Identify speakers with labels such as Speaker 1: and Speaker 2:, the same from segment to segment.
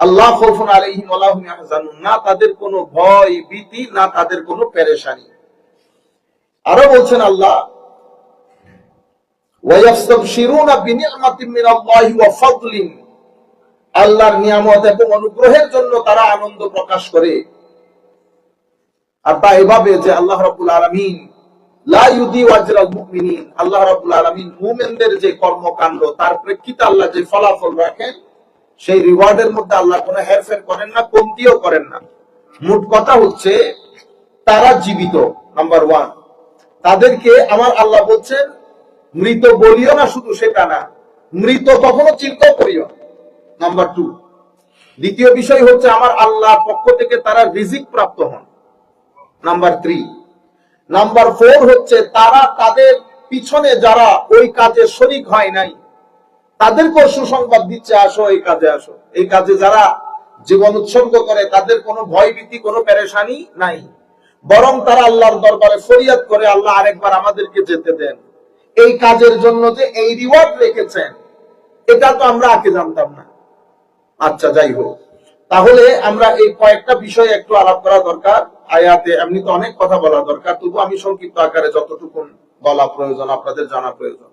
Speaker 1: আল্লাহ খাউফুন আলাইহিম ওয়া লা হুম ইয়াহজানুন, না তাদের কোনো ভয় ভীতি, না তাদের কোনো পেরেশানি। আরো বলছেন আল্লাহ, ওয়া ইয়াস্তাবশিরুনা বিনি'মাতিন মিনাল্লাহি ওয়া ফাদলিন, আল্লাহর নিয়ামত এবং অনুগ্রহের জন্য তারা আনন্দ প্রকাশ করে। আর তা এভাবে যে আল্লাহ রাব্বুল আলামিন লা ইউদিউ আজরাল মুমিনিন, আল্লাহ রাব্বুল আলামিন মুমিনদের যে কর্মকাণ্ড তার প্রেক্ষিতে আল্লাহ যে ফলাফল রাখেন সেই রিওয়ার্ডের মধ্যে আল্লাহ কোনো হেরফের করেন না, কমতিও করেন না। মোট কথা হচ্ছে তারা জীবিত, নাম্বার ওয়ান। তাদেরকে আমার আল্লাহ বলছেন মৃত বলিও না, শুধু সেটা না, মৃত কখনো চিন্তা করিও। Number two. দ্বিতীয় বিষয় হচ্ছে আমার আল্লাহর পক্ষ থেকে তারা রিজিক প্রাপ্ত হন। Number three. নাম্বার ফোর হচ্ছে তারা তাদের পিছনে যারা ওই কাজে শরীক হয় নাই তাদেরকেও সুসংবাদ দিচ্ছে, আসো এই কাজে আসো। এই কাজে যারা জীবন উৎসর্গ করে তাদের কোনো ভয় ভীতি, কোনো পেরেশানি নাই, বরং তারা আল্লাহর দরবারে ফরিয়াদ করে, আল্লাহ আরেকবার আমাদেরকে যেতে দেন। এই কাজের জন্য যে এই রিওয়ার্ড রেখেছেন এটা তো আমরা আগে জানতাম না। আচ্ছা, যাই হোক, তাহলে আমরা এই কয়েকটা বিষয় একটু আলাপ করা দরকার। আয়াতে এমনি তো অনেক কথা বলা দরকার, তবু আমি সংক্ষিপ্ত আকারে যতটুকু বলা প্রয়োজন আপনাদের জানা প্রয়োজন।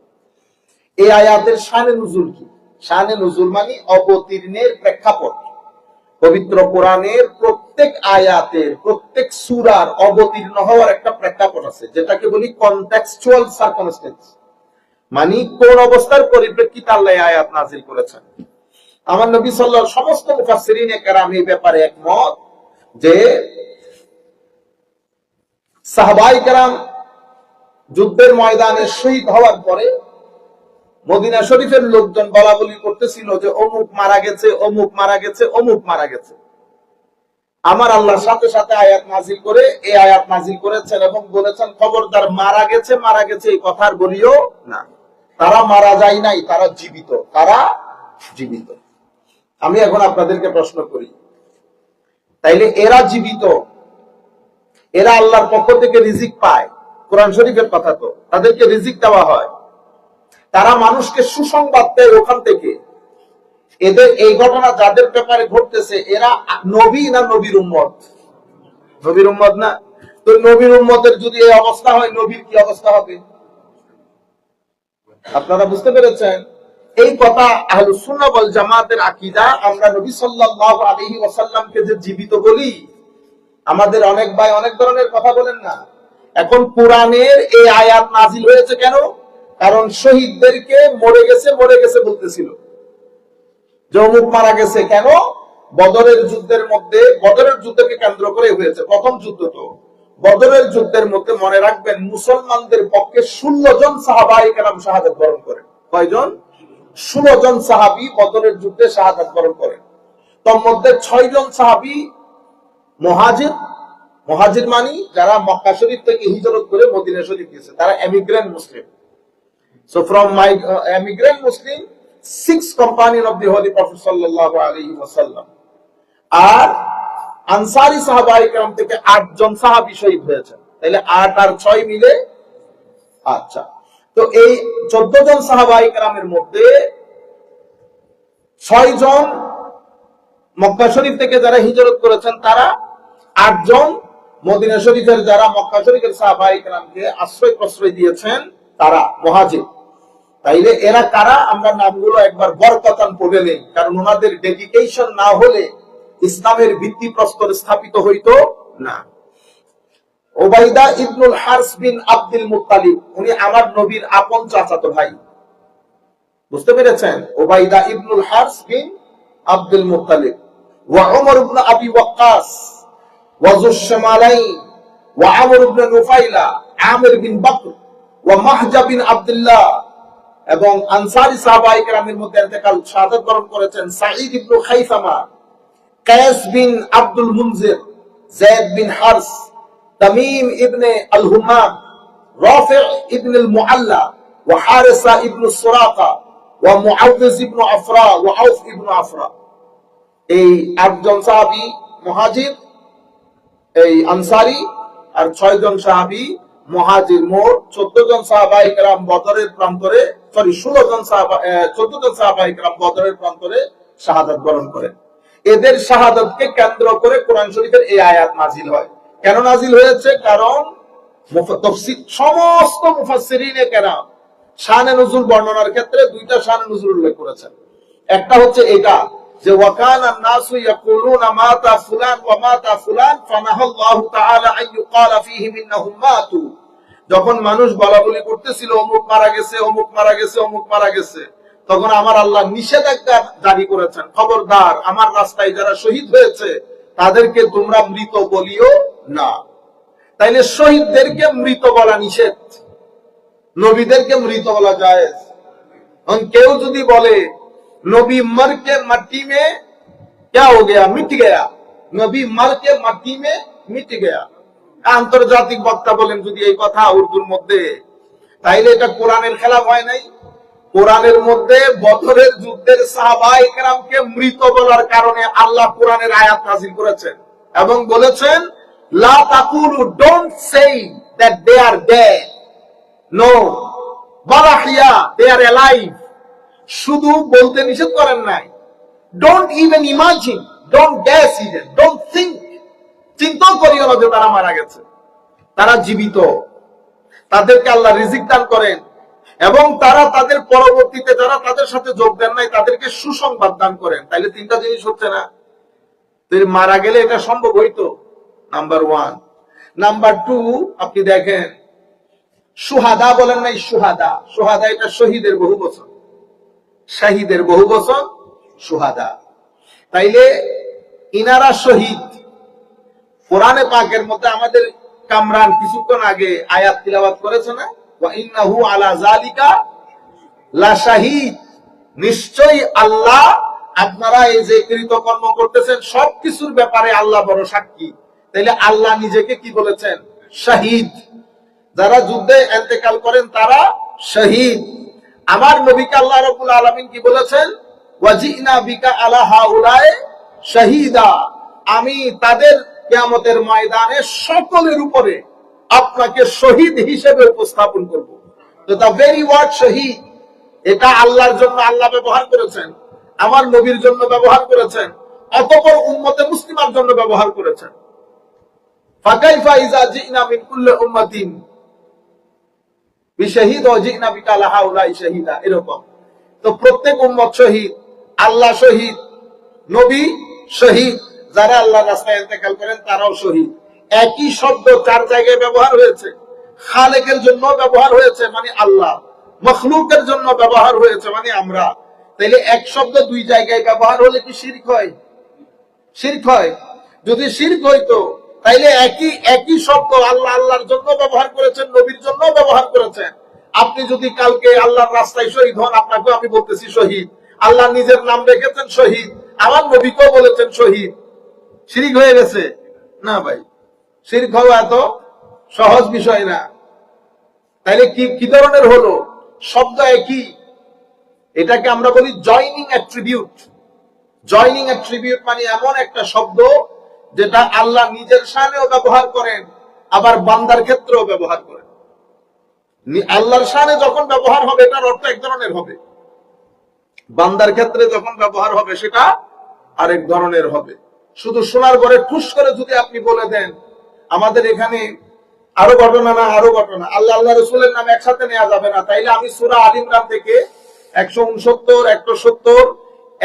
Speaker 1: এই আয়াতের শানে নুজুল কি? শানে নুজুল মানে অবতীর্ণের প্রেক্ষাপট। পবিত্র কোরআনের প্রত্যেক আয়াতের, প্রত্যেক সূরার অবতীর্ণ হওয়ার একটা প্রেক্ষাপট আছে, যেটাকে বলি কনটেক্সচুয়াল সার্কামস্টেন্স, মানে কোন অবস্থার পরিপ্রেক্ষিতে আল্লাহ আয়াত নাজিল করেছেন। আমার নবী সাল্লাল্লাহু আলাইহি ওয়াসাল্লাম সমস্ত মুফাসসিরিনে কেরাম এই ব্যাপারে একমত যে সাহাবায়ে কেরাম যুদ্ধের ময়দানে শহীদ হওয়ার পরে মদিনা শরীফের লোকজন বলা বলি করতেছিল যে অমুক মারা গেছে, অমুক মারা গেছে, অমুক মারা গেছে। আমার আল্লাহর সাথে সাথে আয়াত নাজিল করে এই আয়াত নাজিল করেছেন এবং বলেছেন খবরদার মারা গেছে মারা গেছে এই কথা আর বলিও না। তারা মারা যায় নাই, তারা জীবিত, তারা জীবিত। আমি এখন আপনাদেরকে প্রশ্ন করি, তাইলে এরা জীবিত, এরা আল্লাহর পক্ষ থেকে রিজিক পায়, কোরআন শরীফের কথা তো, তাদেরকে রিজিক দেওয়া হয়, তারা মানুষকে সুসংবাদ দেয় ওখান থেকে। এদের এই ঘটনা যাদের ব্যাপারে ঘটতেছে এরা নবী না নবীর উম্মত? নবীর উম্মত না? তো নবীর উম্মতের যদি এই অবস্থা হয়, নবীর কি অবস্থা হবে? আপনারা বুঝতে পেরেছেন? এই কথা আহলুস সুন্নাহ ওয়াল জামাতের আকীদা। আমরা নবী সাল্লাল্লাহু আলাইহি ওয়াসাল্লামকে যে জীবিত বলি, আমাদের অনেক ভাই অনেক ধরনের কথা বলেন না। এখন কোরআনের এই আয়াত নাজিল হয়েছে কেন? কারণ শহীদদেরকে মরে গেছে মরে গেছে বলতেছিল, যে অমুক মারা গেছে। কেন? বদরের যুদ্ধের মধ্যে, বদরের যুদ্ধকে কেন্দ্র করে হয়েছে প্রথম যুদ্ধ। তো বদরের যুদ্ধের মধ্যে মনে রাখবেন মুসলমানদের পক্ষে 16 জন সাহাবায়ে কেরাম শাহাদাত বরণ করেন। কয়জন? 16 জন সাহাবী বদরের যুদ্ধে শাহাদাত বরণ করেন। তার মধ্যে 6 জন সাহাবী মুহাজির। মুহাজির মানে যারা মক্কা শরীফ থেকে হিজরত করে মদিনা শরীফ গেছে, তারা এমিগ্রেন্ট মুসলিম। So from my emigrant Muslim, 6 companion of the Holy Prophet sallallahu alaihi wasallam, আর আনসারী সাহাবায়ে কেরাম থেকে 8 জন সাহাবী শহীদ হয়েছে। তাহলে 8 আর 6 মিলে, আচ্ছা, তো এই 14 জন সাহাবায়ে কেরামের মধ্যে 6 জন মক্কা শরীফ থেকে যারা হিজরত করেছেন তারা, 8 জন মদিনা শরীফের যারা মক্কা শরীফের সাহাবায়ে কেরামকে আশ্রয় প্রশ্রয় দিয়েছেন তারা মুহাজির। তাইলে এরা কারা? আমরা নামগুলো একবার বরকতান পড়ে নেই, কারণ ওনাদের ডেডিকেশন না হলে ইসলামের ভিত্তিপ্রস্তর স্থাপিত হইতো না। উবাইদা ইবনুল হারস বিন আব্দুল মুত্তালিব, উনি আমার নবীর আপন চাচাতো ভাই। বুঝতে পেরেছেন? উবাইদা ইবনুল হারস বিন আব্দুল মুত্তালিব। ওয়া উমর ইবনে আবি ওয়াক্কাস ওয়া যুশ শামালাইন ওয়া আমর ইবনে নুফাইলা আমির বিন বকর ওয়া মাহজা বিন আব্দুল্লাহ। এবং আনসারী সাহাবায়ে কেরামের মধ্যে ইন্তেকাল শাহাদাত বরণ করেছেন সাঈদ ইবনে খাইসামা, কায়েস বিন আব্দুল মুনজির, যায়েদ বিন হারস, তামিম ইবনে আল হুমাম, রাফি' ইবনে আল মুআল্লা ওয়া হারিসা ইবনে সুরাকা ওয়া মুআউযিজ ইবনে আফরা ওয়া আউফ ইবনে আফরা। এই 8 জন সাহাবী মুহাজির, এই আনসারী, আর 6 জন সাহাবী মুহাজির। মোট 14 জন সাহাবায়ে কেরাম বদরের প্রান্তরে, 14 জন সাহাবায়ে কেরাম বদরের প্রান্তরে শাহাদাত বরণ করেন। এদের শাহাদাতকে কেন্দ্র করে কোরআন শরীফের এই আয়াত নাজিল হয়। কেন নাজিল হয়েছে? কারণ সমস্ত মুফাসসিরিনে কেরাম শানে নুজুল বর্ণনার ক্ষেত্রে দুইটা শানে নুজুল উল্লেখ করেছেন। একটা হচ্ছে এটা যে ওয়াকানা নাসু ইয়াকুলুনা মাতা ফুলান ওয়া মাতা ফুলান ফানাহাল্লাহু তাআলা আন ইউকালা ফীহিম ইন্নাহুম মাতু। যখন মানুষ বলাবলি করতেছিল অমুক মারা গেছে, অমুক মারা গেছে, অমুক মারা গেছে, তখন আমার আল্লাহ নিষেধাজ্ঞা জারি করেছেন, খবরদার আমার রাস্তায় যারা শহীদ হয়েছে তাদেরকে তোমরা মৃত বলিও না। তাইলে শহীদদেরকে মৃত বলা নিষেধ, নবীদেরকে মৃত বলা জায়েজ। কেউ যদি বলে নবী মরকে মাটি মে क्या हो गया, মিট গয়া, নবী মরকে মাটি মে মিট গয়া, আন্তর্জাতিক বক্তা বলেন যদি এই কথা উর্দুর মধ্যে, তাইলে এটা কোরআনের খেলাফ হয় নাই? কোরআনের মধ্যে বদরের যুদ্ধের সাহাবায়ে কেরামকে মৃত বলার কারণে আল্লাহ কোরআনের আয়াত নাযিল করেছেন এবং বলেছেন লা তাকুলু, don't say that they are dead, no, বারাহিয়া, দে আর অ্যালাইভ। শুধু বলতে নিষেধ করেন নাই, don't even imagine, don't guess even, don't think, চিন্তাও করিও না যে তারা মারা গেছে, তারা জীবিত, তাদেরকে আল্লাহ রিজিক দান করেন এবং তারা তাদের পরবর্তীতে যারা তাদের সাথে যোগ দেন নাই তাদেরকে সুসংবাদ দান করেন। তাইলে তিনটা জিনিস হচ্ছে না? মারা গেলে এটা সম্ভব হইতো, নাম্বার ওয়ান। নাম্বার টু, আপনি দেখেন সুহাদা বলেন নাই, সুহাদা, সুহাদা এটা শহীদের বহু বচন, শাহিদের বহু বচন সুহাদা। তাইলে ইনারা শহীদ। কোরআনে পাকের মধ্যে আমাদের কামরান কিছুক্ষণ আগে আয়াত তিলাওয়াত করেছে না, ওয়া ইন্নাহু আলা যালিকা লা শাহীদ, নিশ্চয়ই আল্লাহ আপনারা এই যে কৃতকর্ম করতেছেন সবকিছুর ব্যাপারে আল্লাহ বড় সাক্ষী। তাইলে আল্লাহ নিজেকে কি বলেছেন? শহীদ। যারা যুদ্ধে ইন্তেকাল করেন তারা শহীদ। আমার নবীকে আল্লাহ রাব্বুল আলামিন কি বলেছেন? ওয়াজিনা বিকা আলা হাউলাই শাহীদা, আমি তাদের কিয়ামতের ময়দানে সকলের উপরে আপনাকে শহীদ হিসেবে উপস্থাপন করব। তো দা ভেরি ওয়ার্ড শহীদ, এটা আল্লাহর জন্য আল্লাহ ব্যবহার করেছেন, আমার নবীর জন্য ব্যবহার করেছেন, অতঃপর উম্মতে মুসলিমার জন্য ব্যবহার করেছেন। ফাকাইফা ইযা জিনা মিন কুল্লি উম্মাতিন বিশাহিদ ওয়া জিনা বিকা আলা হাউলাই শাহীদা, এরকম। তো প্রত্যেক উম্মত শহীদ, আল্লাহ শহীদ, নবী শহীদ, যারা আল্লাহর রাস্তায় ইন্তেকাল করেন তারাও শহীদ। একই শব্দ চার জায়গায় ব্যবহার হয়েছে। খালেকের জন্য ব্যবহার হয়েছে মানে আল্লাহ, মখলুকের জন্য ব্যবহার হয়েছে মানে আমরা। তাইলে এক শব্দ দুই জায়গায় ব্যবহার হলে কি শিরক হয়? শিরক হয়। যদি শিরক হইতো তাইলে একই শব্দ আল্লাহ আল্লাহর জন্য ব্যবহার করেছেন, নবীর জন্য ব্যবহার করেছেন। আপনি যদি কালকে আল্লাহর রাস্তায় শহীদ হন, আপনাকেও আমি বলতেছি শহীদ, আল্লাহ নিজের নাম রেখেছেন শহীদ, আমার নবীকেও বলেছেন শহীদ, শিরক হয়ে গেছে? না ভাই, শিরক হওয়া এত সহজ বিষয় না। তাইলে কি ধরনের হলো? শব্দ একই, এটাকে আমরা বলি জয়নিং অ্যাট্রিবিউট। জয়নিং অ্যাট্রিবিউট মানে এমন একটা শব্দ যেটা আল্লাহ নিজের শানেও ব্যবহার করেন আবার বান্দার ক্ষেত্রেও ব্যবহার করেন। আল্লাহর শানে যখন ব্যবহার হবে এটার অর্থ এক ধরনের হবে, বান্দার ক্ষেত্রে যখন ব্যবহার হবে সেটা আরেক ধরনের হবে। শুধু শোনার পরে ঠুস করে যদি আপনি বলে দেন, আমাদের এখানে আরো ঘটনা না আরো ঘটনা, আল্লাহ আল্লাহ রসুলের নাম একসাথে নেওয়া যাবে না। তাইলে আমি সূরা আল ইমরান থেকে 169, 170,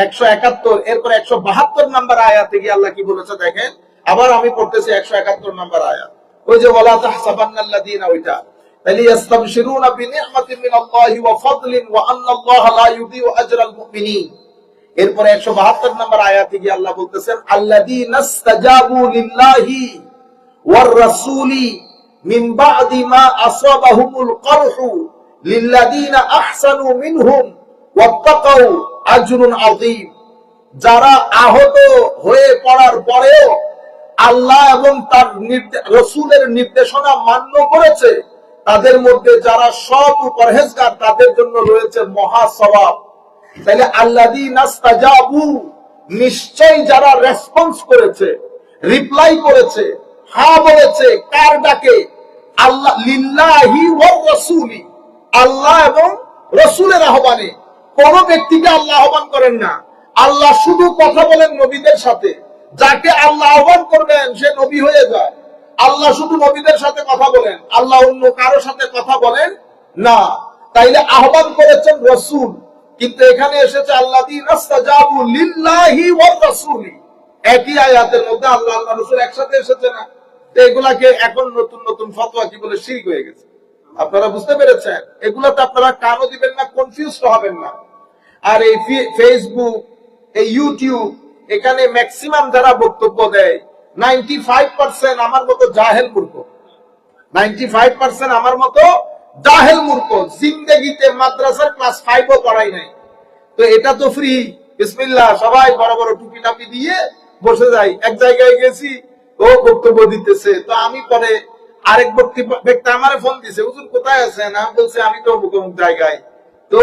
Speaker 1: 171, এরপর 172 নাম্বার আয়াতে গিয়ে আল্লাহ কি বলেছে দেখেন। আবার আমি পড়তেছি 171 নাম্বার আয়াত, ওই যে ওয়ালা তাহসাবান্নাল্লাযীনা, ওইটা। তাইলে ইস্তাবশিরুনা বিনি'মাতিন মিনাল্লাহি ওয়া ফাদলিন ওয়া আন্নাল্লাহা লা ইউযিউ আজরাল মুমিনিন। এরপর 172 নাম্বার আয়াতে গিয়ে আল্লাহ বলতেছেন আল্লাযীনা ইসতাজাবু লিল্লাহি ওয়ার রাসূলি মিন বা'দি মা আসাবাহুমুল করহু লিল্লাযীনা আহসানু মিনহুম ওয়াত্তাকাউ আজরুন আযীম। যারা আহত হয়ে পড়ার পরেও আল্লাহ এবং তার রাসূলের নির্দেশনা মান্য করেছে, তাদের মধ্যে যারা সৎ ও পরহেজগার তাদের জন্য রয়েছে মহা সওয়াব। তাহলে আল্লাযীনা ইসতাজাবু, নিশ্চয়ই যারা রেসপন্স করেছে, রিপ্লাই করেছে, হ্যাঁ বলেছে, কার ডাকে? আল্লাহ লিল্লাহি ওয়ার রাসূলি, আল্লাহ এবং রাসূলের আহ্বানে। কোন ব্যক্তিকে আল্লাহ আহ্বান করেন না, আল্লাহ শুধু কথা বলেন নবীদের সাথে, যাকে আল্লাহ আহ্বান করবেন সে নবী হয়ে যায়। আল্লাহ শুধু নবীদের সাথে কথা বলেন, আল্লাহ অন্য কারো সাথে কথা বলেন না। তাইলে আহ্বান করেছেন রসুল, কিন্তু এখানে এসেছে আল্লাযীনা ইসতাজাবু লিল্লাহি ওয়ার রাসূলি। একই আয়াতের মধ্যে আল্লাহ আল্লাহ রাসূল একসাথে এসেছে না? এগুলাকে এখন নতুন নতুন ফতোয়া কি বলে শিরক হয়ে গেছে। আপনারা বুঝতে পেরেছেন? এগুলাতে আপনারা কানও দিবেন না, কনফিউজড হবেন না। আর এই ফেসবুক, এই ইউটিউব, এখানে ম্যাক্সিমাম যারা বক্তব্য দেয় 95% আমার মতো জাহেল মূর্খ। 95% আমার মতো জাহেল মূর্খ, জিন্দেগিতে মাদ্রাসার ক্লাস 5ও পড়াই নাই। তো এটা তো ফ্রি, বিসমিল্লাহ, সবাই বড় বড় টুপি টাপি দিয়ে বসে যাই। এক জায়গায় গেছি, ও বক্তব্য দিতেছে, তো আমি পরে আরেক ব্যক্তি আমার ফোন দিছে, হুজুর কোথায় আছেন? আমি বলছে আমি তো অমুক অমুক জায়গায়। তো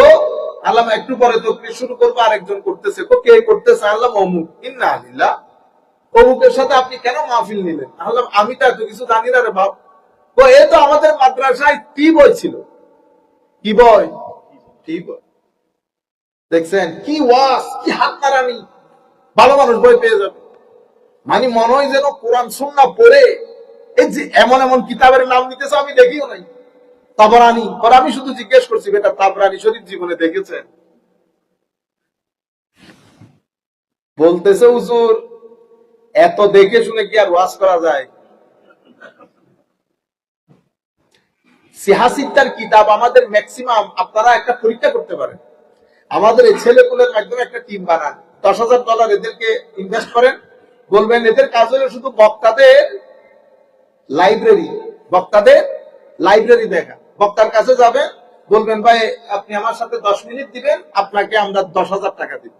Speaker 1: আল্লাহ একটু পরে তো শুরু করবো, আরেকজন করতেছে, কে করতেছে? আল্লাহ অমুক। ইন্না আলিল্লাহ, অমুকের সাথে আপনি কেন মাহফিল নিলেন? আল্লাহ আমি তো এত কিছু জানি না রে বাপ। তো এ তো আমাদের মাদ্রাসায় কি বই ছিল, কি বই, কি বই দেখছেন, কি ওয়াজ, কি হাত নাড়ানি। ভালো মানুষ বই পেয়ে যাবে, মানে মনে হয় যেন কোরআন সুন্নাহ পড়ে এই যে এমন এমন কিতাবের নাম নিতেছে আমি দেখিও নাই। তাবরানি, আর আমি শুধু জিজ্ঞেস করছি, বেটা তাবরানি শরীফ জীবনে দেখেছেন? বলতেছে হুজুর এত দেখে শুনে কি আর ওয়াজ করা যায়? সিহাসিত্তার কিতাব আমাদের ম্যাক্সিমাম, আপনারা একটা পরীক্ষা করতে পারেন, আমাদের এই ছেলেগুলোর মাধ্যমে একটা টিম বানান, $10,000 এদেরকে ইনভেস্ট করেন, বলবেন এদের কাজ হলো শুধু বক্তাদের লাইব্রেরি দেখা। বক্তার কাছে যাবেন, বলবেন ভাই আপনি আমার সাথে 10 মিনিট দিবেন, আপনাকে আমরা 10,000 টাকা দিব।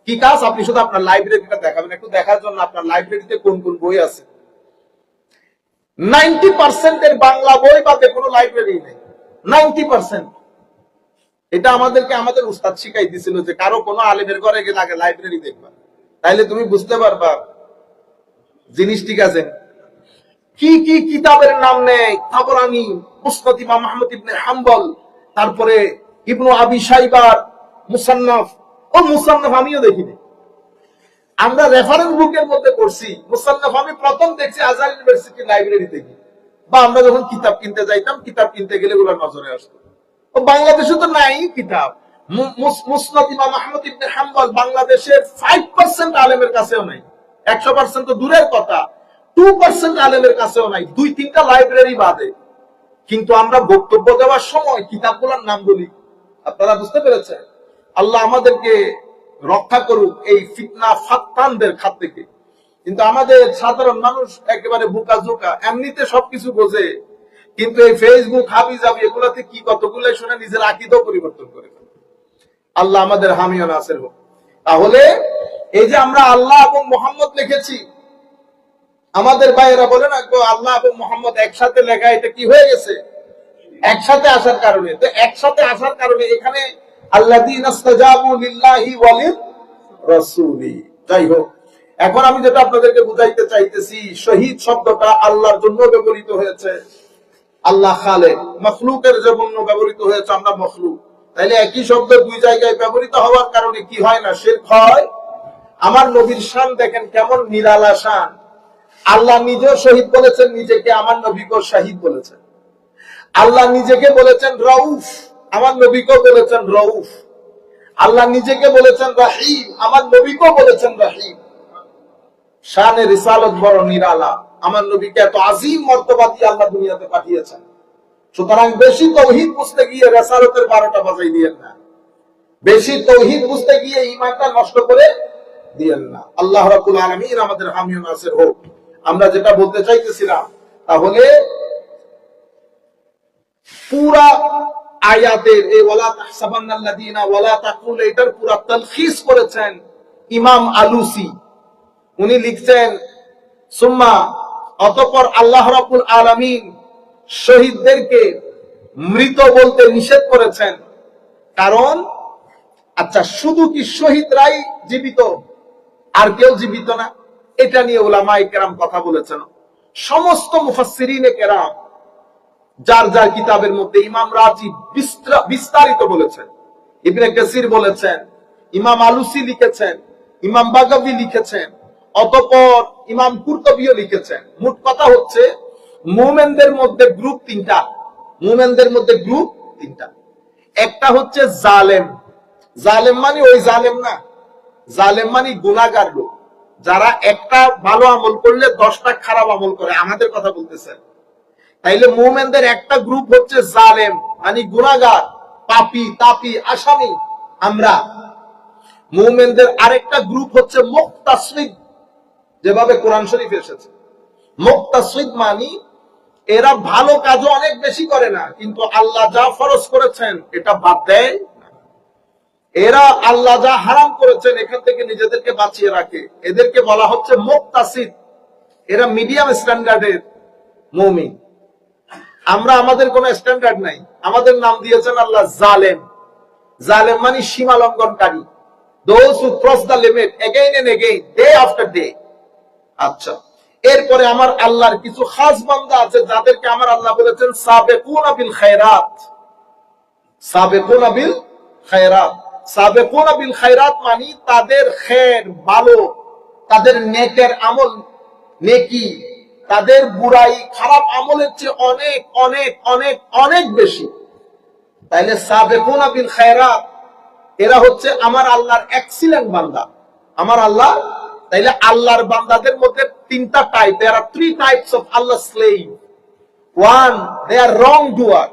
Speaker 1: কি কাজ? আপনি শুধু আপনার লাইব্রেরিটা দেখাবেন, একটু দেখার জন্য আপনার লাইব্রেরিতে কোন কোন বই আছে। 90% এর বাংলা বই বাদে কোনো লাইব্রেরি নেই, 90%। এটা আমাদেরকে আমাদের উস্তাদ শিখাই দিছিল যে কারো কোনো আলেমের ঘরে গেলে আগে লাইব্রেরি দেখবা, তাইলে তুমি বুঝতে পারবা জিনিস ঠিক আছে। কি কি কিতাবের নাম নেই, তাবরানি, মুসনাদ ইমাম আহমদ ইবনে হাম্বল, তারপরে ইবনু আবি শাইবার মুসান্নাফ। ও মুসান্নাফ আমিও দেখিনি, আমরা রেফারেন্স বুকের মধ্যে পড়ছি। মুসান্নাফ আমি প্রথম দেখছি আজহার ইউনিভার্সিটি লাইব্রেরি থেকে, বা আমরা যখন কিতাব কিনতে যাইতাম, কিতাব কিনতে গেলে ওগুলো নজরে আসতো। বাংলাদেশে তো নাই কিতাব। মুসনাদ ইমাম আহমদ ইবনে হাম্বল বাংলাদেশের 5% আলেমের কাছেও নাই, 100% তো দূরের কথা, 2% আলেমের কাছেও নাই, 2-3টা লাইব্রেরি বাদে। কিন্তু আমরা বক্তব্য দেওয়ার সময় কিতাবগুলোর নাম বলি। আপনারা বুঝতে পেরেছেন? আল্লাহ আমাদেরকে রক্ষা করুক এই ফিতনা ফাত্তানদের হাত থেকে। কিন্তু আমাদের সাধারণ মানুষ একেবারে বোকা জোকা, এমনিতে সবকিছু বোঝে, কিন্তু এই ফেসবুক হাবি যাবি এগুলাতে কি কতগুলো শুনে নিজের আকীদাও পরিবর্তন করে। আল্লাহ আমাদের হামি ও নাসির হোক। তাহলে এই যে আমরা আল্লাহ এবং মোহাম্মদ লিখেছি, আমাদের ভাইয়েরা বলে না আল্লাহ এবং মোহাম্মদ একসাথে লেখা, এটা কি হয়ে গেছে? একসাথে আসার কারণে। তো একসাথে আসার কারণে এখানে আল্লাযীনা ইসতাজাবু লিল্লাহি ওয়া লির রাসূলি। যাই হোক, এখন আমি যেটা আপনাদেরকে বুঝাইতে চাইতেছি, শহীদ শব্দটা আল্লাহর জন্য ব্যবহৃত হয়েছে। আল্লাহ খালেক, মখলুকের জন্য ব্যবহৃত হয়েছে, আমরা মখলুক। তাইলে একই শব্দ দুই জায়গায় ব্যবহৃত হওয়ার কারণে কি হয় না? শিরক হয়। আমার নবীর শান দেখেন কেমন নিরালা শান। আল্লাহ নিজেও শহীদ বলেছেন নিজেকে, আমার নবীকেও শহীদ বলেছেন। আল্লাহ নিজেকে বলেছেন রউফ, আমার নবীকেও বলেছেন রউফ। আল্লাহ নিজেকে বলেছেন রহিম, আমার নবীকেও বলেছেন রহিম। শানে রিসালত বড় নিরালা। আমার নবীকে এত আজিম মর্তবা দিয়ে আল্লাহ দুনিয়াতে পাঠিয়েছেন। সুতরাং বেশি তাওহীদ বুঝতে গিয়ে রিসালতের 12টা বাজাই দিয়েন না, বেশি তাওহীদ বুঝতে গিয়ে ঈমানটা নষ্ট করে দিয়েন না। আল্লাহ রাব্বুল আলামিন আমাদের হামি ও নাসির হোক। আমরা যেটা বলতে চাইতেছিলাম, তাহলে পুরা আয়াতের এই ওয়ালা তাহসাবান্নাল্লাযীনা ওয়ালা তাকুল, এটার পুরা তালখিস করেছেন ইমাম আলুসি। উনি লিখছেন সুম্মা, অতঃপর আল্লাহ রাব্বুল আলামিন শহীদদেরকে মৃত বলতে নিষেধ করেছেন। কারণ আচ্ছা, শুধু কি শহীদরাই জীবিত, আর কেউ জীবিত না? এটা নিয়ে উলামায়ে কেরাম কথা বলেছেন। সমস্ত মুফাসসিরিনে কেরাম যার যার কিতাবের মধ্যে, ইমাম রাজি বিস্তারিত বলেছেন, ইবনে কাসির বলেছেন, ইমাম আলুসি লিখেছেন, ইমাম বাগাবী লিখেছেন, অতঃপর ইমাম কুরতুবীও লিখেছেন। মোট কথা হচ্ছে মুমিনদের মধ্যে গ্রুপ তিনটা। মুমিনদের মধ্যে গ্রুপ তিনটা। একটা হচ্ছে জালেম। জালেম মানে ওই জালেম না, জালেম মানে গুনাহগার লোক, যারা একটা ভালো আমল করলে 10টা খারাপ আমল করে, আমাদের কথা বলতেছেন। তাইলে মুমিনদের একটা গ্রুপ হচ্ছে জালেম মানে গুনাহগার, পাপী তাপী আসামি আমরা। মুমিনদের আরেকটা গ্রুপ হচ্ছে মুক্তাসিদ, যেভাবে কোরআন শরীফে এসেছে। মুক্তাসিদ মানে এরা ভালো কাজও অনেক বেশি করে না, কিন্তু আল্লাহ যা ফরজ করেছেন এটা বাদ দেয়। এরা আল্লাহ যা হারাম করেছেন এখান থেকে নিজেদেরকে বাঁচিয়ে রাখে। এদেরকে বলা হচ্ছে মুক্তাসিদ। এরা মিডিয়াম স্ট্যান্ডার্ডের মুমিন। আমরা আমাদের কোন স্ট্যান্ডার্ড নাই, আমাদের নাম দিয়েছেন আল্লাহ জালেম। জালেম মানে সীমা লঙ্ঘনকারী, those who cross the limit again and again, day after day। আচ্ছা, এরপরে আমার আল্লাহর কিছু খাস বান্দা আছে যাদেরকে আমার আল্লাহ বলেছেন সাবিকুনা বিল খায়রাত। সাবিকুনা বিল খায়রাত, সাবিকুনা বিল খায়রাত মানে তাদের খের ভালো, তাদের নেকের আমল নেকি তাদের বুরাই খারাপ আমলের চেয়ে অনেক অনেক অনেক অনেক বেশি। তাইলে সাবিকুনা বিল খায়রাত এরা হচ্ছে আমার আল্লাহর এক্সিলেন্ট বান্দা, আমার আল্লাহ। তাইলে আল্লাহর বান্দাদের মধ্যে তিনটা type. there are three types of Allah's slave. One, they are wrongdoer,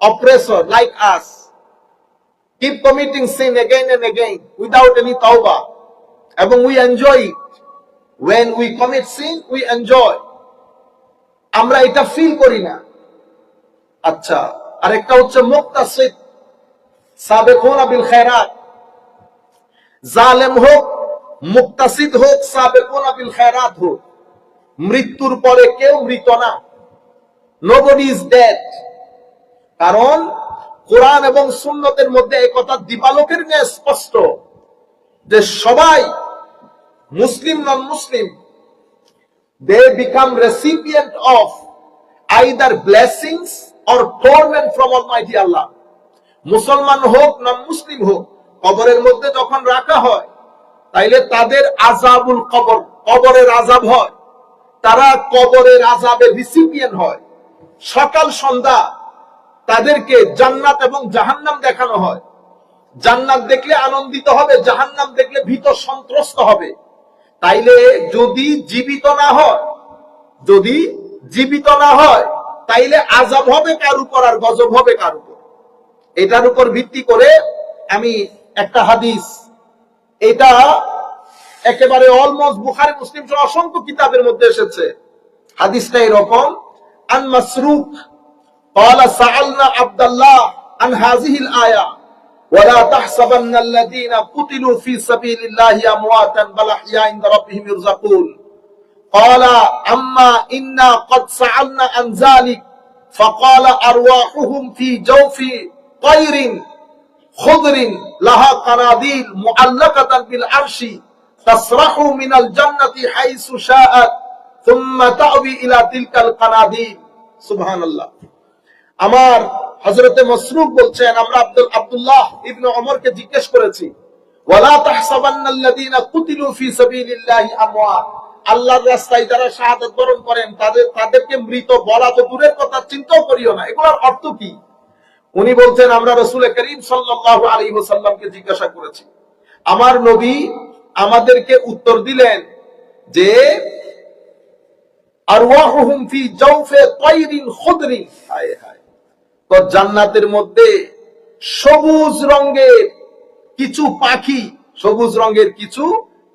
Speaker 1: oppressor like us, keep committing sin again and again without any tawbah, এবং we enjoy it. When we commit sin we enjoy, আমরা এটা feel করি না। আচ্ছা, আরেকটা হচ্ছে মুক্তাসিদ, সাবিকুনা বিল খায়রাত। জালেম হোক, মুক্তাসিদ হোক, সাবিকুনা বিল খায়রাত হোক, মৃত্যুর পরে কেউ মৃত না। nobody is dead। কারণ কোরআন এবং সুন্নতের মধ্যে এই কথা দিবালোকের ন্যায় স্পষ্ট যে সবাই মুসলিম non Muslim, they become recipient of either blessings or torment from Almighty Allah। মুসলমান হোক নন মুসলিম হোক, কবরের মধ্যে যখন রাখা হয় তাইলে তাদের আযাবুল কবর, কবরের আযাব হয়, তারা কবরের আযাবের রিসিপিয়েন্ট হয়। সকাল সন্ধ্যা তাদেরকে জান্নাত এবং জাহান্নাম দেখানো হয়। জান্নাত দেখলে আনন্দিত হবে, জাহান্নাম দেখলে ভীত সন্ত্রস্ত হবে। তাইলে যদি জীবিত না হয়, যদি জীবিত না হয় তাইলে আযাব হবে কার উপর আর গজব হবে কার উপর? এটার উপর ভিত্তি করে আমি একটা হাদিস, এটা একেবারে অলমোস্ট বুখারী মুসলিম সহ অসংখ্য কিতাবের মধ্যে এসেছে। হাদিসটা এরকম, আন মাসরুক قال سألنا عبد الله عن هذه الآية ولا تحسبن الذين قتلوا في سبيل الله أمواتا بل أحياء عند ربهم يرزقون قال أما إنا قد سألنا عن ذلك فقال أرواحهم في جوف طير خضر لها قناديل معلقة بالعرش تسرح من الجنة حيث شاءت ثم تأوي إلى تلك القناديل। سبحان الله। আমার হযরতে মাসরুক বলছেন, আমরা আব্দুল্লাহ ইবনে ওমরকে জিজ্ঞেস করেছি, ওয়ালা তাহসাবান্নাল্লাযীনা কুতিলু ফি সাবিলিল্লাহি আমওয়াত, আল্লাহর রাস্তায় যারা শাহাদাত বরণ করেন তাদেরকে মৃত বলা তো দূরের কথা, চিন্তাও করিও না। এগুলোর অর্থ কি? উনি বলছেন, আমরা রাসূল করিম সাল্লাল্লাহু আলাইহি ওয়াসাল্লামকে জিজ্ঞাসা করেছি, আমার নবী আমাদেরকে উত্তর দিলেন যে আরওয়াহুম ফি জাওফি তায়রিন খুদরিন, হায় হায়, তো জান্নাতের মধ্যে সবুজ রঙের কিছু পাখি, সবুজ রঙের কিছু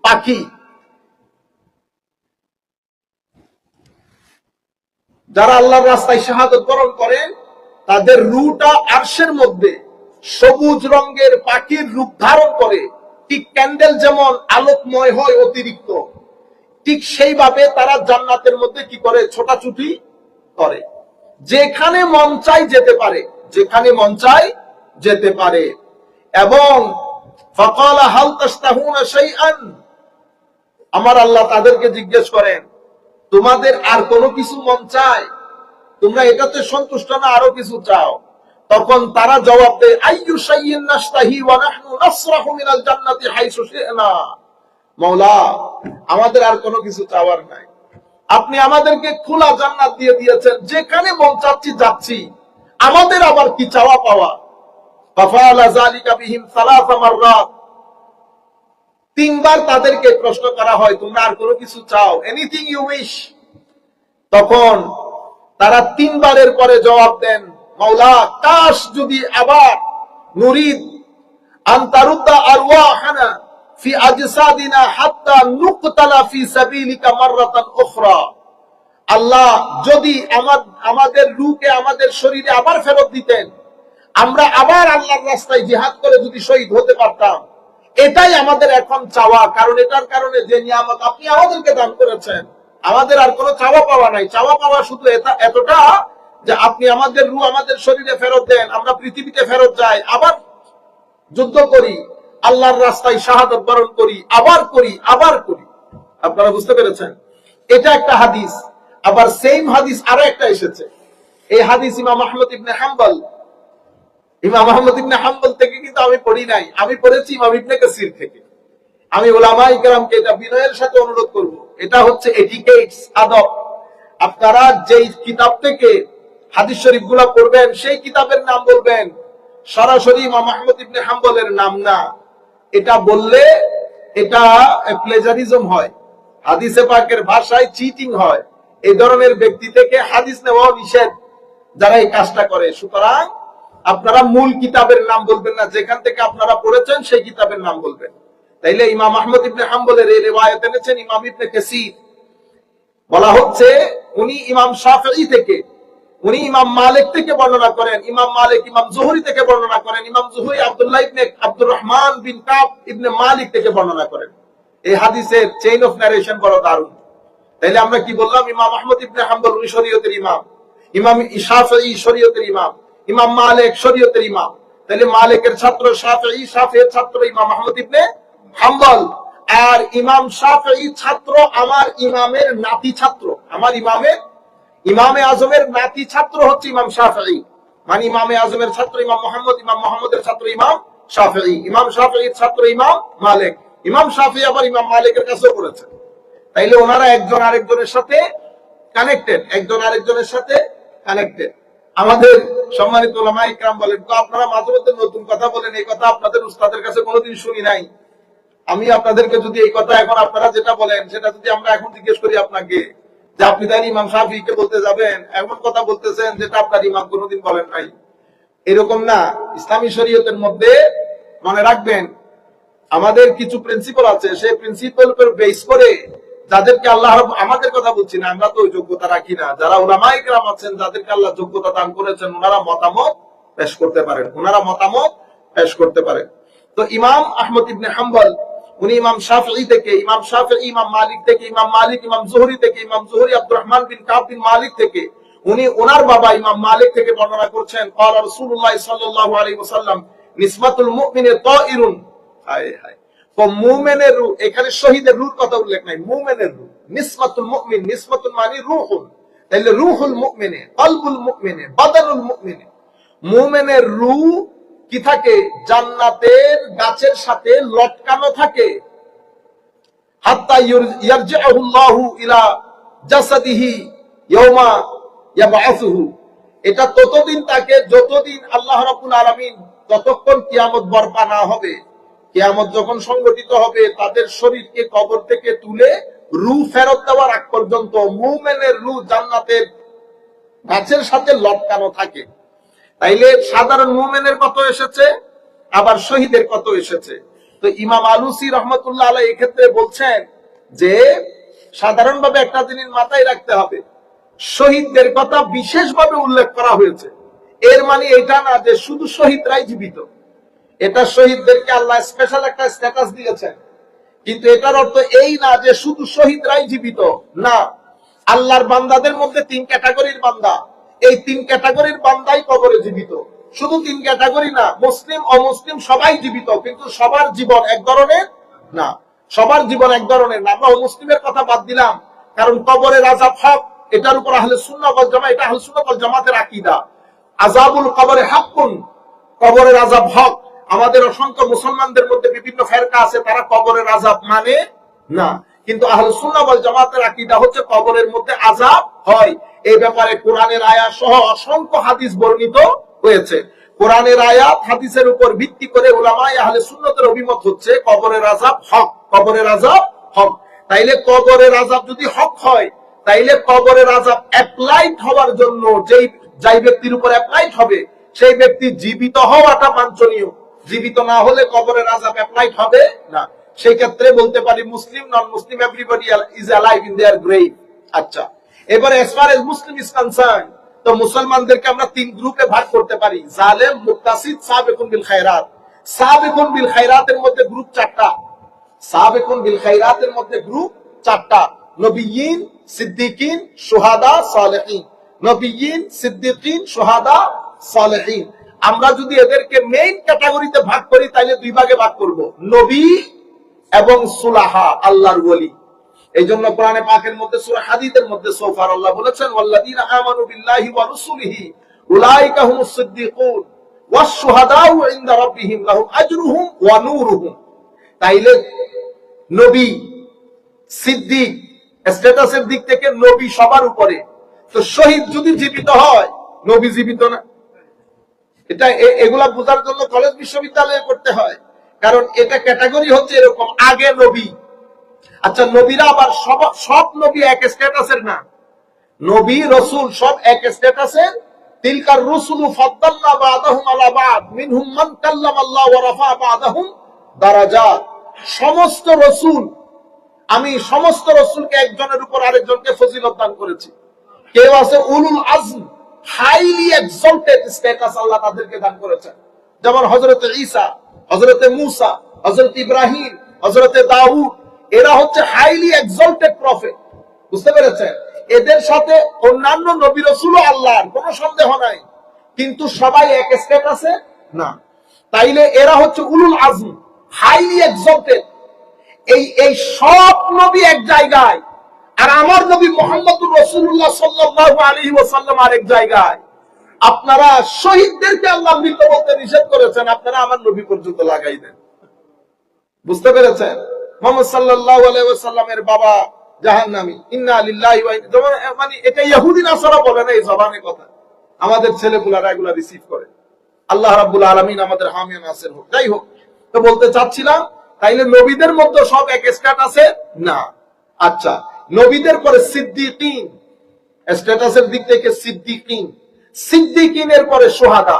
Speaker 1: পাখি, যারা আল্লাহর রাস্তায় শাহাদাত বরণ করেন তাদের রূহটা আরশের মধ্যে সবুজ রঙের পাখির রূপ ধারণ করে। ঠিক ক্যান্ডেল যেমন আলোকময় হয় অতিরিক্ত, ঠিক সেইভাবে তারা জান্নাতের মধ্যে কি করে? ছোটাছুটি করে, যেখানে মন চাই যেতে পারে, যেখানে মন চাই যেতে পারে। এবং ফাকালা হাল তাস্তাহুনা শাইআন, আমার আল্লাহ তাদেরকে জিজ্ঞেস করেন, তোমাদের আর কোনো কিছু মন চায়? তোমরা এটাতে সন্তুষ্ট না, আরো কিছু চাও? তখন তারা জবাব দেয়, আইয়ু শাইইন নাস্তাহি ওয়া নাহনু নাসরাহু মিনাল জান্নাতি হাইসু শি'না, মাওলা আমাদের আর কোনো কিছু চাওয়ার নাই, আপনি আমাদেরকে খোলা জান্নাত দিয়ে দিয়েছেন, যেখানে মন চাচ্ছি যাচ্ছি, আমাদের আবার কি চাওয়া পাওয়া। ফাফালা যালিকা বিহিম সালাসা মাররাত, তিনবার তাদেরকে প্রশ্ন করা হয় তোমরা আর কোনো কিছু চাও, এনিথিং ইউ উইশ। তখন তারা তিনবারের পরে জবাব দেন, মাওলা কাশ যদি আবার নুরিদ আন তারুদ্দা আরওয়াহানা ফি আজসাদিনা হাত্তা নুকতালা ফি সাবিলিকা মাররাতান উখরা, আল্লাহ যদি আমাদের রূহকে আমাদের শরীরে আবার ফেরত দিতেন, আমরা আবার আল্লাহর রাস্তায় জিহাদ করে যদি শহীদ হতে পারতাম, এটাই আমাদের এখন চাওয়া। কারণ এটার কারণে যে নিয়ামত আপনি আমাদেরকে দান করেছেন, আমাদের আর কোনো চাওয়া পাওয়া নাই। চাওয়া পাওয়া শুধু এতটা যে আপনি আমাদের রূহ আমাদের শরীরে ফেরত দেন, আমরা পৃথিবীতে ফেরত যাই, আবার যুদ্ধ করি, আল্লাহর রাস্তায় শাহাদাত বরণ করি, আবার করি, আবার করি। আপনারা বুঝতে পেরেছেন? এটা একটা হাদিস। আবার সেম হাদিস আরো একটা এসেছে। এই হাদিস ইমাম আহমদ ইবনে হাম্বল, ইমাম আহমদ ইবনে হাম্বল থেকে কিন্তু আমি পড়ি নাই, আমি পড়েছি ইমাম ইবনে কাসির থেকে। আমি উলামায়ে কেরামকে এটা বিনয়ের সাথে অনুরোধ করব, এটা হচ্ছে এটিকেটস, আদব। আপনারা যেই কিতাব থেকে হাদিস শরীফ গুলা পড়বেন সেই কিতাবের নাম বলবেন, সরাসরি ইমাম আহমদ ইবনে হাম্বলের নাম না। এটা বললে এটা প্লেজারিজম হয়, হাদিসে পাকের ভাষায় চিটিং হয়। এই ধরনের ব্যক্তি থেকে হাদিস নেওয়া নিষেধ যারা এই কাজটা করে। সুতরাং আপনারা মূল কিতাবের নাম বলবেন না, যেখান থেকে আপনারা পড়েছেন সেই কিতাবের নাম বলবেন। তাইলে ইমাম আহমদ ইবনে হাম্বলের এই রিওয়ায়াত এনেছেন ইমাম ইবনে কাসির। বলা হচ্ছে উনি ইমাম শাফিঈ থেকে, উনি ইমাম মালিক থেকে বর্ণনা করেন, ইমাম মালিক ইমাম জুহরি থেকে বর্ণনা করেন, ইমাম জুহরি আব্দুল্লাহ ইবনে আব্দুর রহমান বিন কাব ইবনে মালিক থেকে বর্ণনা করেন। এই হাদিসের চেইন অফ নারেশন বড় দারুণ। তাইলে আমরা কি বললাম? ইমাম আহমদ ইবনে হাম্বল উনি শরীয়তের ইমাম, ইমাম শাফিঈ শরীয়তের ইমাম, ইমাম মালিক শরীয়তের ইমাম। তাহলে মালিকের ছাত্র শাফিঈ, শাফিঈর ছাত্র ইমাম আহমদ ইবনে হাম্বল। আর ইমাম শাফিঈ ছাত্র আমার ইমামের নাতি ছাত্র, আমার ইমামে আজমের নাতি ছাত্র হচ্ছে ইমাম শাফিঈ। মানে ইমামে আজমের ছাত্র ইমাম মুহাম্মদ, ইমাম মুহাম্মদের ছাত্র ইমাম শাফিঈ, ইমাম শাফিঈর ছাত্র ইমাম মালিক, ইমাম শাফিঈ আবার ইমাম মালিকের কাছেও পড়েছেন। তাইলে ওনারা একজন আরেকজনের সাথে কানেক্টেড, একজন আরেকজনের সাথে কানেক্টেড। আমাদের সম্মানিত উলামায়ে কেরাম বলেন, তো আপনারা মাঝে মধ্যে নতুন কথা বলেন, এই কথা আপনাদের উস্তাদের কাছে কোনোদিন শুনি নাই। আমি আপনাদেরকে যদি এই কথা এখন আপনারা যেটা বলেন সেটা যদি আমরা এখন জিজ্ঞেস করি আপনাকে যে আপনি তাই ইমাম শাফিঈকে বলতে যাবেন, এমন কথা বলতেছেন যেটা আপনার ইমাম কোনোদিন বলেন নাই, এরকম না। ইসলামী শরীয়তের মধ্যে মনে রাখবেন আমাদের কিছু প্রিন্সিপাল আছে, সেই প্রিন্সিপাল উপর বেস করে যাদেরকে আল্লাহ, আমাদের কথা বলছি না, আমরা তো ওই যোগ্যতা রাখি না, যারা উলামায়ে কেরাম আছেন যাদেরকে আল্লাহ যোগ্যতা দান করেছেন, ওনারা মতামত পেশ করতে পারেন, ওনারা মতামত পেশ করতে পারেন। তো ইমাম আহমদ ইবনে হাম্বল উনি ইমাম শাফিঈ থেকে, ইমাম শাফিঈ ইমাম মালিক থেকে, ইমাম মালিক ইমাম জুহরি থেকে, ইমাম জুহরি আব্দুর রহমান বিন কাব বিন মালিক থেকে, উনি ওনার বাবা ইমাম মালিক থেকে বর্ণনা করছেন, ক্বালা রাসূলুল্লাহ সাল্লাল্লাহু আলাইহি ওয়াসাল্লাম নিসমাতুল মুমিনি তায়িরুন। হায় হায়, তো মুমিনের রূহ, এখানে শহীদের রূহর কথা উল্লেখ নাই, মুমিনের রূহ। নিসমাতুল মুমিন, নিসমাতুল মানে রূহুন, তাহলে রূহুল মুমিনে, কলবুল মুমিনে, বাদানুল মুমিনে। মুমিনের রূহ কি থাকে? জান্নাতের গাছের সাথে লটকানো থাকে। হাত্তা ইয়ারজিউল্লাহু ইলা জাসাদিহি ইয়াউমা ইয়াবআসুহু, এটা ততদিন তাকে যতদিন আল্লাহ রাব্বুল আলামিন ততক্ষণ কিয়ামত বর্পা না হবে, কিয়ামত যখন সংগঠিত হবে তাদের শরীরকে কবর থেকে তুলে রূহ ফেরত দেওয়ার আগ পর্যন্ত মুমিনের রূহ জান্নাতের গাছের সাথে লটকানো থাকে। তাইলে সাধারণ মুমিনের কত এসেছে, আবার শহীদের কত এসেছে। তো ইমাম আলুসি রহমতুল্লাহ আলাইহি এই ক্ষেত্রে বলছেন যে সাধারণভাবে একটা জিনিস মাথায় রাখতে হবে, শহীদদের কথা বিশেষভাবে উল্লেখ করা হয়েছে। এর মানে এটা না যে শুধু শহীদরাই জীবিত, এটা শহীদদেরকে আল্লাহ স্পেশাল একটা স্ট্যাটাস দিয়েছেন, কিন্তু এটার অর্থ এই না যে শুধু শহীদরাই জীবিত না। আল্লাহর বান্দাদের মধ্যে তিন ক্যাটাগরির বান্দা, এই তিন ক্যাটাগরির বান্দাই কবরে জীবিত। শুধু তিন ক্যাটাগরি না, মুসলিম অমুসলিম সবাই জীবিত, কিন্তু সবার জীবন এক ধরনের না, সবার জীবন এক ধরনের না। আমরা অমুসলিমের কথা বাদ দিলাম, কারণ কবরের আযাব হক, এটার উপর আহলে সুন্নাহ ওয়াল জামাত, এটা আহলে সুন্নাহ ওয়াল জামাতের আকীদা। আযাবুল কবরে হাক্কুন, কবরের আযাব হক। আমাদের অসংখ্য মুসলমানদের মধ্যে বিভিন্ন ফেরকা আছে, তারা কবরের আযাব মানে না। কিন্তু আহলুস সুন্নাহ ওয়াল জামাতের আকীদা হচ্ছে কবরের মধ্যে আযাব হয়। এই ব্যাপারে কোরআনের আয়াত সহ অসংখ্য হাদিস বর্ণিত হয়েছে। কোরআনের আয়াত হাদিসের উপর ভিত্তি করে উলামায়ে আহলে সুন্নাতের অভিমত হচ্ছে কবরের আযাব হক, কবরের আযাব হক। তাইলে কবরের আযাব যদি হক হয়, তাইলে কবরের আযাব অ্যাপ্লাইড হওয়ার জন্য যেই ব্যক্তির উপর অ্যাপ্লাইড হবে সেই ব্যক্তি জীবিত হওয়াটা বাঞ্ছনীয়। জীবিত না হলে কবরের আযাব অ্যাপ্লাইড হবে না। সেই ক্ষেত্রে বলতে পারি Muslim, non Muslim, everybody is alive in their grave. আচ্ছা, এবারে as far as Muslim is concern, তো মুসলমানদেরকে আমরা তিন গ্রুপে ভাগ করতে পারি: জালেম, মুক্তাসিদ, সাবিকুন বিল খায়রাত। সাবিকুন বিল খায়রাতের মধ্যে গ্রুপ চারটা। সাবিকুন বিল খায়রাতের মধ্যে গ্রুপ চারটা: নবিয়্যিন, সিদ্দিকিন, শুহাদা, সালেহিন। নবিয়্যিন, সিদ্দিকিন, শুহাদা, সালেহিন। আমরা যদি এদেরকে মেইন ক্যাটাগরিতে ভাগ করি তাহলে দুই ভাগে ভাগ করব: নবী এবং সুলাহা, আল্লাহর ওলি। এই জন্য কোরআনে পাকের মধ্যে সূরা হাদীদের মধ্যে সোফার আল্লাহ বলেছেন, ওয়াল্লাযীনা আমানু বিল্লাহি ওয়া রাসূলিহি উলাইকা হুমুস সিদ্দিকুন ওয়াশ শুহাদাউ ইনদা রাব্বিহিম লাহুম আজরুহুম ওয়া নূরুহুম। তাইলে নবী, সিদ্দিক স্ট্যাটাসের দিক থেকে নবী সবার উপরে। তো শহীদ যদি জীবিত হয়, নবী জীবিত না। এটা এগুলা বোঝার জন্য কলেজ বিশ্ববিদ্যালয়ে করতে হয়, কারণ এটা ক্যাটাগরি হচ্ছে এরকম, আগে নবী। আচ্ছা, নবীরা আবার সব নবী এক স্ট্যাটাসের না। নবী রাসূল সব এক স্ট্যাটাসের। তিলকার রুসুলু ফাদ্দালনা বা'দাহুম আলা বা'দ মিনহুম মান কাল্লামাল্লাহু ওয়া রাফা'a বা'দাহুম দারাজাত। সমস্ত রাসূল, আমি সমস্ত রাসূলকে একজনের উপর আরেকজনকে ফজিলত দান করেছি। কেউ আছে উলুল আজম, হাইলি এক্সalted স্ট্যাটাস আল্লাহ তাদেরকে দান করেছেন, যেমন হযরত ঈসা, হযরত মূসা, হযরত ইব্রাহিম, হযরত দাউদ। এরা হচ্ছে হাইলি এক্সalted প্রফেট। বুঝতে পেরেছেন? এদের সাথে অন্যান্য নবী রাসূলও আল্লাহর, কোনো সন্দেহ নাই, কিন্তু সবাই এক স্ট্যাটাসে না। তাইলে এরা হচ্ছে উলুল আজম, হাইলি এক্সalted। এই সব নবী এক জায়গায়, আর আমার নবী মুহাম্মদুর রাসূলুল্লাহ সাল্লাল্লাহু আলাইহি ওয়াসাল্লাম আরেক জায়গায়। আপনারা শহীদদেরকে আল্লাহ মৃত বলতে নিষেধ করেছেন, আপনারা আমার নবী পর্যন্ত লাগাই দেন। বুঝতে পেরেছেন? মুহাম্মদ সাল্লাল্লাহু আলাইহি ওয়াসাল্লামের বাবা জাহান্নামী, ইন্না লিল্লাহি ওয়া ইন্না, মানে এটা ইহুদি নাসারা বলে না, এই জবানে কথা। আমাদের ছেলেগুলারা এগুলা রিসিভ করে। আল্লাহ রাব্বুল আলামিন আমাদের হামিয়া নাসির হোক। যাই হোক, তো বলতে চাচ্ছিলাম, তাইলে নবীদের মধ্যে সব এক স্ট্যাটাসে না। আচ্ছা, নবীদের পরে সিদ্দিকিন, স্ট্যাটাসের দিক থেকে সিদ্দিকিন, সিদ্দিকিনের পরে শুহাদা,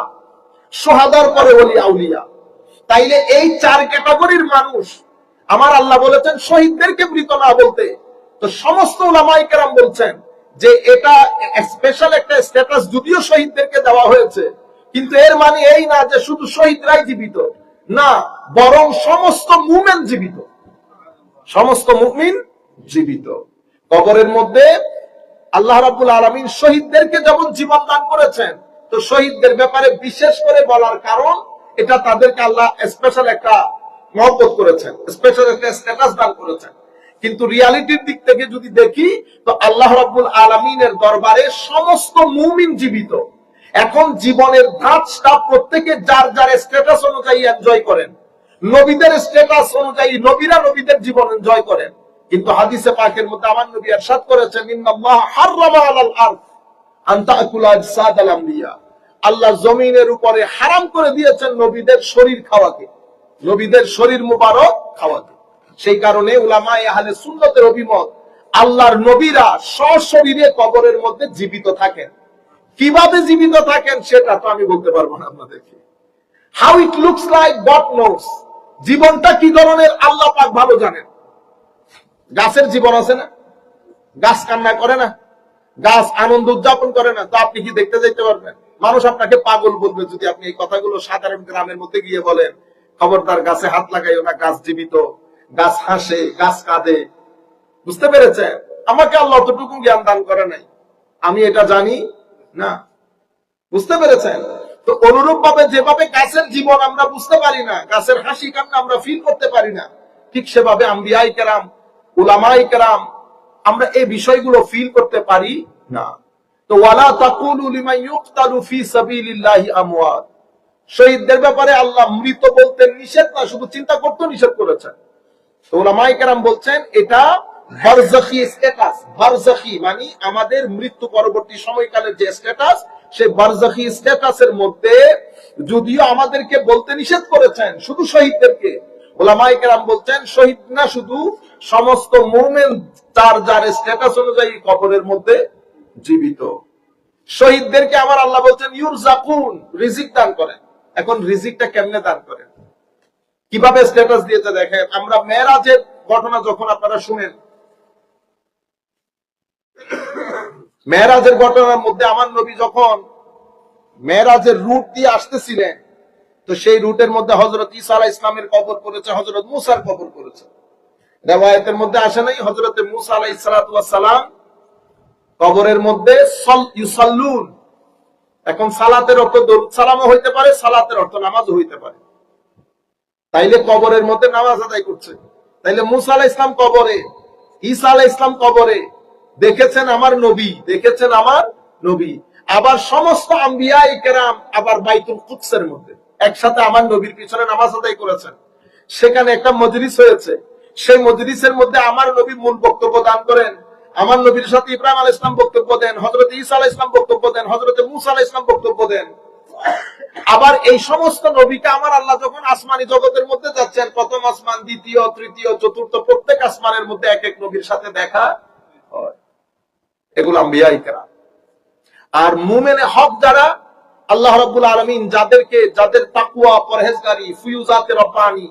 Speaker 1: শুহাদার পরে ওলি আউলিয়া। তাইলে এই চার ক্যাটাগরির মানুষ আমার আল্লাহ বলেছেন শহীদদেরকে মৃত না বলতে। তো সমস্ত উলামায়ে কেরাম বলছেন যে এটা স্পেশাল একটা স্ট্যাটাস, যদিও শহীদদেরকে দেওয়া হয়েছে, কিন্তু এর মানে এই না যে শুধু শহীদরাই জীবিত না, বরং সমস্ত মুমিন জীবিত। সমস্ত মুমিন জীবিত। কবরের মধ্যে আল্লাহ রাব্বুল আলামিন শহীদদেরকে যেমন জীবন দান করেছেন, তো শহীদদের ব্যাপারে বিশেষ করে বলার কারণ এটা তাদেরকে আল্লাহ স্পেশাল একটা মহব্বত করেছেন, স্পেশাল একটা স্ট্যাটাস দান করেছেন। কিন্তু রিয়ালিটির দিক থেকে যদি দেখি, তো আল্লাহ রাব্বুল আলামিনের দরবারে সমস্ত মুমিন জীবিত। এখন জীবনের ধাঁচটা প্রত্যেকে যার যার স্ট্যাটাস অনুযায়ী এনজয় করেন। নবীদের স্ট্যাটাস অনুযায়ী নবীরা নবীদের জীবন এনজয় করেন, কিন্তু হাদিসে পাকের মধ্যে আমার নবী ইরশাদ করেছেন, ইন্নাল্লাহ হাররামা আলাল আরদ আন তাকুলা আজসাদাল আমবিয়া। আল্লাহ জমিনের উপরে হারাম করে দিয়েছেন নবীদের শরীর খাওয়াকে, নবীদের শরীর মুবারক খাওয়াকে। সেই কারণে উলামায়ে আহলে সুন্নাতের অভিমত, আল্লাহর নবীরা সশরীরে কবরের মধ্যে জীবিত থাকেন। কিভাবে জীবিত থাকেন সেটা তো আমি বলতে পারবো না আপনাদেরকে। How it looks like God knows. জীবনটা কি ধরনের আল্লাহ পাক ভালো জানেন। গাছের জীবন আছে না? গাছ কান্না করে না? গাছ আনন্দ উদযাপন করে না? তো আপনি কি দেখতে যেতে পারবেন? মানুষ আপনাকে পাগল বলবে যদি আপনি এই কথাগুলো সাধারণ গ্রামের মধ্যে গিয়ে বলেন, খবরদার গাছে হাত লাগাইও না, গাছ জীবিত, গাছ হাসে, গাছ কাঁদে। বুঝতে পেরেছেন? আমাকে আল্লাহ অতটুকু জ্ঞান দান করে নাই, আমি এটা জানি না। বুঝতে পেরেছেন? তো অনুরূপ ভাবে যেভাবে গাছের জীবন আমরা বুঝতে পারি না, গাছের হাসি কান্না আমরা ফিল করতে পারি না, ঠিক সেভাবে আম্বিয়ায়ে কেরাম, উলামায়ে কেরাম, আমরা এই বিষয়গুলো ফিল করতে পারি না। তো ওয়ালা তাকুলু লিমান ইউকতালু ফি সাবিলিল্লাহি আমওয়াত। শহীদদের ব্যাপারে আল্লাহ মৃত বলতে নিষেধ না, শুধু চিন্তা করতে নিষেধ করেছেন। তো উলামায়ে কেরাম বলছেন এটা বারজাখী স্ট্যাটাস। বারজাখী মানে আমাদের মৃত্যু পরবর্তী সময়কালের যে স্ট্যাটাস, সেই বারজাখী স্ট্যাটাসের মধ্যে যদিও আমাদেরকে বলতে নিষেধ করেছেন শুধু শহীদদেরকে, উলামায়ে কেরাম বলছেন শহীদ না শুধু সমস্ত মুমিন তার যার স্ট্যাটাস অনুযায়ী কবরের মধ্যে জীবিত। শহীদদেরকে আমার আল্লাহ বলছেন ইউরজাকুন, রিজিক দান করেন। এখন রিজিকটা কেমনে দান করেন, কিভাবে স্ট্যাটাস দিয়েছে দেখেন। আমরা মেরাজের ঘটনা যখন আপনারা শুনেন, মেরাজের ঘটনার মধ্যে আমার নবী যখন মেরাজের রুট দিয়ে আসতেছিলেন, তো সেই রুটের মধ্যে হযরত ঈসা আলাইহিস সালামের কবর পড়েছে, হযরত মুসার কবর পড়েছে। রিওয়ায়াতের মধ্যে আসে নাই হযরত মুসা আলাইহিস সালাম কবরের মধ্যে ইউসাল্লুন। এখন সালাতের অর্থ দরুদ সালামও হইতে পারে, সালাতের অর্থ নামাজও হইতে পারে। তাইলে কবরের মধ্যে নামাজ আদায় করছে। তাইলে মুসা আলাইহিস সালাম কবরে, ঈসা আলাইহিস সালাম কবরে, দেখেছেন আমার নবী, দেখেছেন আমার নবী। আবার সমস্ত আম্বিয়ায়ে কেরাম আবার বাইতুল কুদসের মধ্যে একসাথে আমার নবীর পিছনে নামাজ আদায় করেছেন। সেখানে একটা মজলিস হয়েছে, সেই মজলিসের মধ্যে আমার নবী মূল বক্তব্য দান করেন। আমার নবীর সাথে ইব্রাহিম আলাইহিস সালাম বক্তব্য দেন, হযরত ঈসা আলাইহিস সালাম বক্তব্য দেন, হযরত মুসা আলাইহিস সালাম বক্তব্য দেন। আবার এই সমস্ত নবীকে আমার আল্লাহ যখন আসমানি জগতের মধ্যে যাচ্ছেন, প্রথম আসমান, দ্বিতীয়, তৃতীয়, চতুর্থ, প্রত্যেক আসমানের মধ্যে এক এক নবীর সাথে দেখা হয়। এগুলো আম্বিয়ায়ে কেরাম। আর মুমিনে হক যারা, আল্লাহ রাব্বুল আলামিন যাদেরকে, যাদের তাকওয়া, পরহেজগারি, ফুয়ুজাতে রব্বানি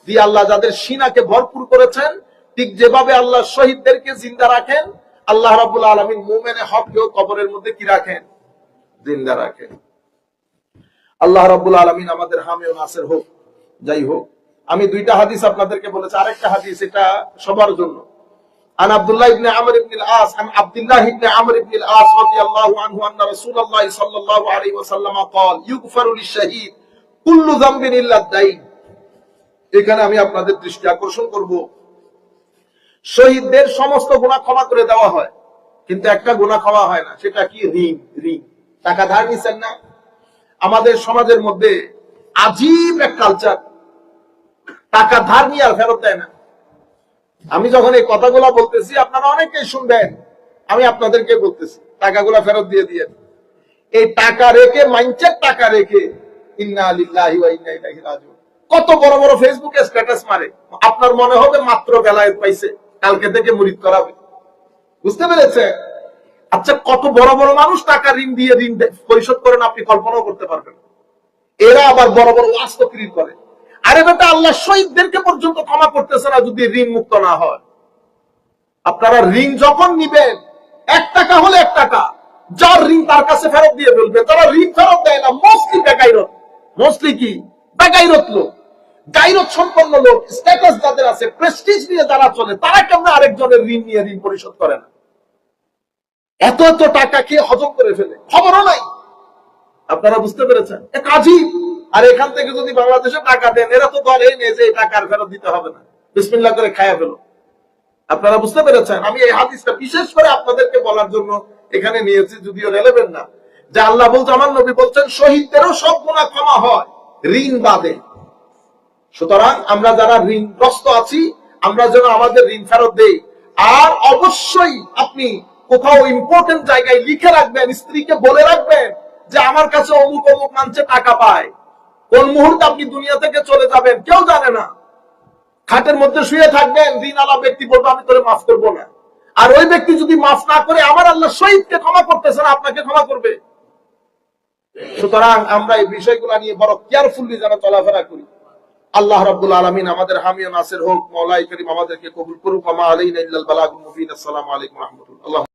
Speaker 1: দিয়ে আল্লাহ যাদের সিনাকে ভরপুর করেছেন, ঠিক যেভাবে আল্লাহ শহীদদেরকে জিন্দা রাখেন, আল্লাহ রাব্বুল আলামিন মুমিনে হককেও কবরের মধ্যে কি রাখেন? জিন্দা রাখেন। আল্লাহ রাব্বুল আলামিন আমাদের হামি ও নাসির হোক। যাই হোক, আমি দুইটা হাদিস আপনাদেরকে বলেছি, আরেকটা হাদিস এটা সবার জন্য। عن عبد الله بن عمرو بن العاص عن عبد الله بن عمرو بن العاص رضي الله عنه أن رسول الله صلى الله عليه وسلم قال يغفر للشهيد كل ذنب إلا الدين। এখানে আমি আপনাদের দৃষ্টি আকর্ষণ করব, শহীদদের সমস্ত গুনাহ ক্ষমা করে দেওয়া হয়, কিন্তু একটা গুনাহ ক্ষমা হয় না, সেটা কি? ঋণ। ঋণ, টাকা ধার নিছেন না। আমাদের সমাজের মধ্যে আজীব এক কালচার, টাকা ধার নিয়ে আর ফেরত দেয় না। আমি যখন এই কথাগুলো বলতেছি আপনারা অনেকেই শুনবেন, আমি আপনাদেরকে বলতেছি টাকাগুলো ফেরত দিয়ে দিয়ে। এই টাকা রেখে, মাইন্ডসেট টাকা রেখে, ইন্না লিল্লাহি ওয়া ইন্না ইলাইহি রাজিউন, কত বড় বড় ফেসবুকে স্ট্যাটাস মারে। আপনার মনে হবে মাত্র বেলায়েত পাইছে, কালকে থেকে মুরিদ করাবে। বুঝতে পেরেছেন? আচ্ছা, কত বড় বড় মানুষ টাকা ঋণ দিয়ে ঋণ পরিশোধ করেন আপনি কল্পনাও করতে পারবেন। এরা আবার বড় বড় ওয়াজ তকরীর করে। আরে বেটা, আল্লাহ শহীদদেরকে পর্যন্ত ক্ষমা করতেছে না যদি ঋণ মুক্ত না হয়। আপনারা ঋণ যখন নিবেন, 1 টাকা হলে 1 টাকা, যার ঋণ তার কাছে ফেরত দিয়ে বলবেন। তারা ঋণ ফেরত দেয় না, মোস্টলি বেগাইরত। মোস্টলি কি? বেগাইরত লোক, গাইরত সম্পন্ন লোক, স্ট্যাটাস যাদের আছে, প্রেস্টিজ নিয়ে যারা চলে, তারা কেমন আরেকজনের ঋণ নিয়ে ঋণ পরিশোধ করে না? এত এত টাকা খেয়ে হজম করে ফেলে, খবরও নাই। আপনারা বুঝতে পেরেছেন? এক আজীব। আর এখান থেকে যদি বাংলাদেশে টাকা দেন, এরা তো ধরেই নেই যে এই টাকা আর ফেরত দিতে হবে না, বিসমিল্লাহ করে খায়া ফেলো। আপনারা বুঝতে পেরেছেন? আমি এই হাদিসটা বিশেষ করে আপনাদেরকে বলার জন্য এখানে নিয়েছি, যদিও রেলেভেন্ট না, যে আল্লাহ বলছে, আমার নবী বলছেন শহীদদেরও সব গুনাহ ক্ষমা হয়, ঋণ বাদে। সুতরাং আমরা যারা ঋণগ্রস্ত আছি, আমরা যেন আমাদের ঋণ ফেরত দেই। আর অবশ্যই আপনি কোথাও ইম্পর্টেন্ট জায়গায় লিখে রাখবেন, স্ত্রীকে বলে রাখবেন যে আমার কাছে অমুক অমুক মানছে টাকা পায়। কোন মুহূর্তে আপনি দুনিয়া থেকে চলে যাবেন কেউ জানে না। খাটের মধ্যে শুয়ে থাকবেন, ঋণ আলা ব্যক্তি বলবে আমি তোরে মাফ করবো না। আর ওই ব্যক্তি যদি মাফ না করে, আমার আল্লাহ শহীদকে ক্ষমা করতেছে না, আপনাকে ক্ষমা করবে। সুতরাং আমরা এই বিষয়গুলো নিয়ে বড় কেয়ারফুলি যেন চলাফেরা করি। আল্লাহ রাব্বুল আলামিন আমাদের হামি ও নাসির হোক। মাওলাই করিম আমাদেরকে কবুল করুক। ওয়া মা আলাইনা ইল্লাল বালাগুল মুবিন। আসসালামু আলাইকুম ওয়া রাহমাতুল্লাহ।